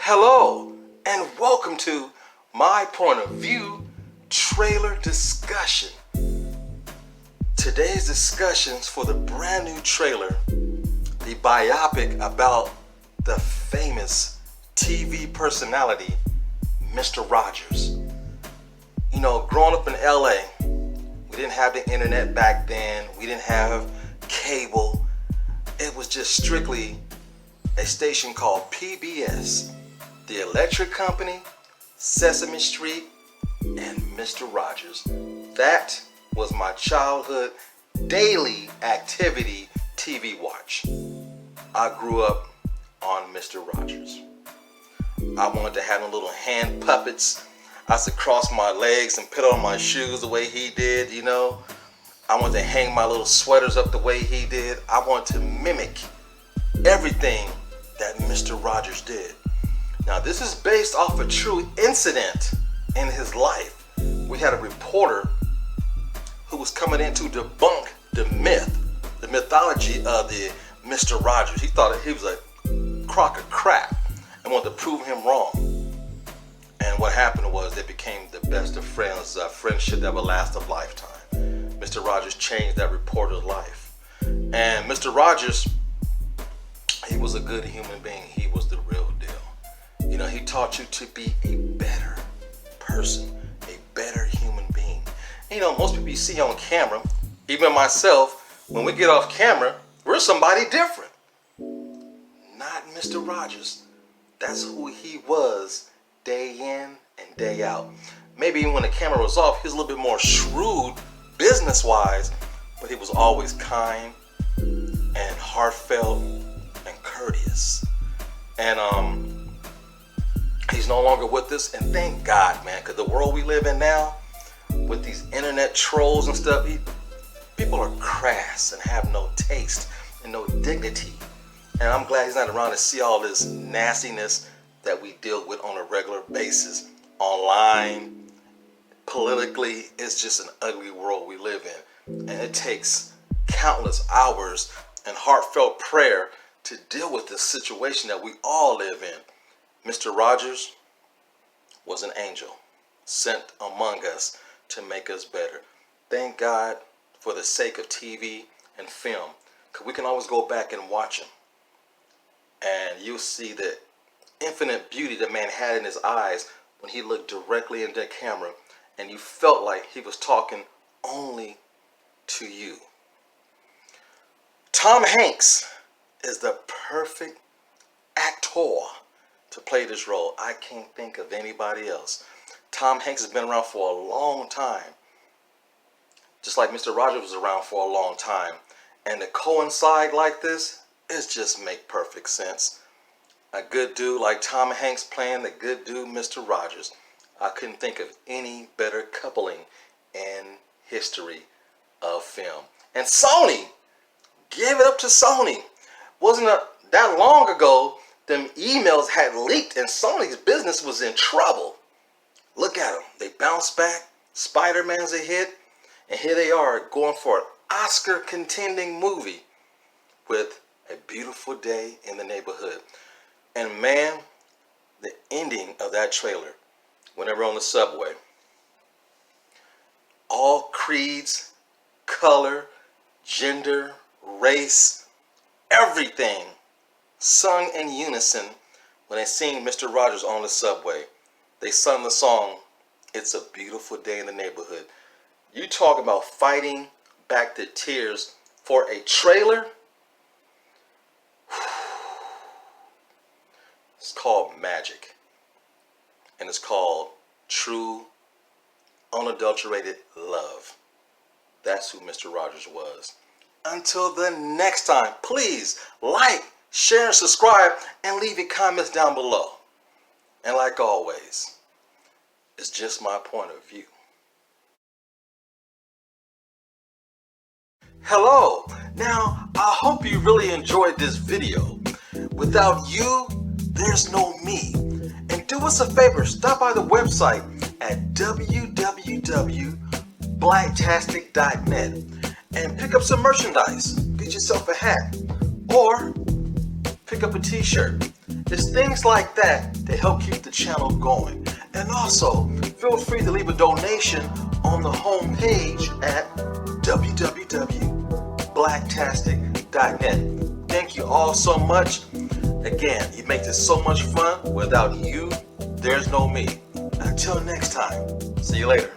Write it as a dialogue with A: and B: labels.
A: Hello, and welcome to My Point of View trailer discussion. Today's discussions for the brand new trailer, the biopic about the famous TV personality, Mr. Rogers. You know, growing up in LA, we didn't have the internet back then. We didn't have cable. It was just strictly a station called PBS, the Electric Company, Sesame Street, and Mr. Rogers. That was my childhood daily activity TV watch. I grew up on Mr. Rogers. I wanted to have them little hand puppets. I used to cross my legs and put on my shoes the way he did, you know. I wanted to hang my little sweaters up the way he did. I wanted to mimic everything that Mr. Rogers did. Now, this is based off a true incident in his life. We had a reporter who was coming in to debunk the mythology of the Mr. Rogers. He thought that he was a crock of crap and wanted to prove him wrong. And what happened was they became the best of friends, a friendship that would last a lifetime. Mr. Rogers changed that reporter's life. And Mr. Rogers, he was a good human being. He was the real deal. You know, he taught you to be a better person, a better human being. And, you know, most people you see on camera, even myself, when we get off camera, we're somebody different. Not Mr. Rogers. That's who he was day in and day out. Maybe even when the camera was off, he was a little bit more shrewd business-wise, but he was always kind and heartfelt and courteous. And he's no longer with us, and thank God, man, because the world we live in now, with these internet trolls and stuff, people are crass and have no taste and no dignity. And I'm glad he's not around to see all this nastiness that we deal with on a regular basis, online, politically. It's just an ugly world we live in. And it takes countless hours and heartfelt prayer to deal with this situation that we all live in. Mr. Rogers was an angel sent among us to make us better. Thank God for the sake of TV and film, because we can always go back and watch him. And you'll see the infinite beauty the man had in his eyes when he looked directly into the camera, and you felt like he was talking only to you. Tom Hanks is the perfect actor to play this role. I can't think of anybody else. Tom Hanks has been around for a long time, just like Mr. Rogers was around for a long time. And to coincide like this, it just makes perfect sense. A good dude like Tom Hanks playing the good dude Mr. Rogers. I couldn't think of any better coupling in history of film. And Sony, give it up to Sony. Wasn't that long ago, them emails had leaked and Sony's business was in trouble. Look at them. They bounced back. Spider-Man's a hit. And here they are going for an Oscar contending movie with A Beautiful Day in the Neighborhood. And man, the ending of that trailer, whenever on the subway, all creeds, color, gender, race, everything sung in unison when they sing Mr. Rogers on the subway. They sung the song, It's a Beautiful Day in the Neighborhood. You talk about fighting back the tears for a trailer. It's called magic, and it's called true, unadulterated love. That's who Mr. Rogers was. Until the next time, please like, share, and subscribe, and leave your comments down below. And like always, it's just my point of view. Hello. Now, I hope you really enjoyed this video. Without you, there's no me. And do us a favor, stop by the website at www.blacktastic.net and pick up some merchandise. Get yourself a hat or pick up a t-shirt. It's things like that that help keep the channel going. And also, feel free to leave a donation on the home page at www.blacktastic.net. Thank you all so much. Again, you make this so much fun. Without you, there's no me. Until next time, see you later.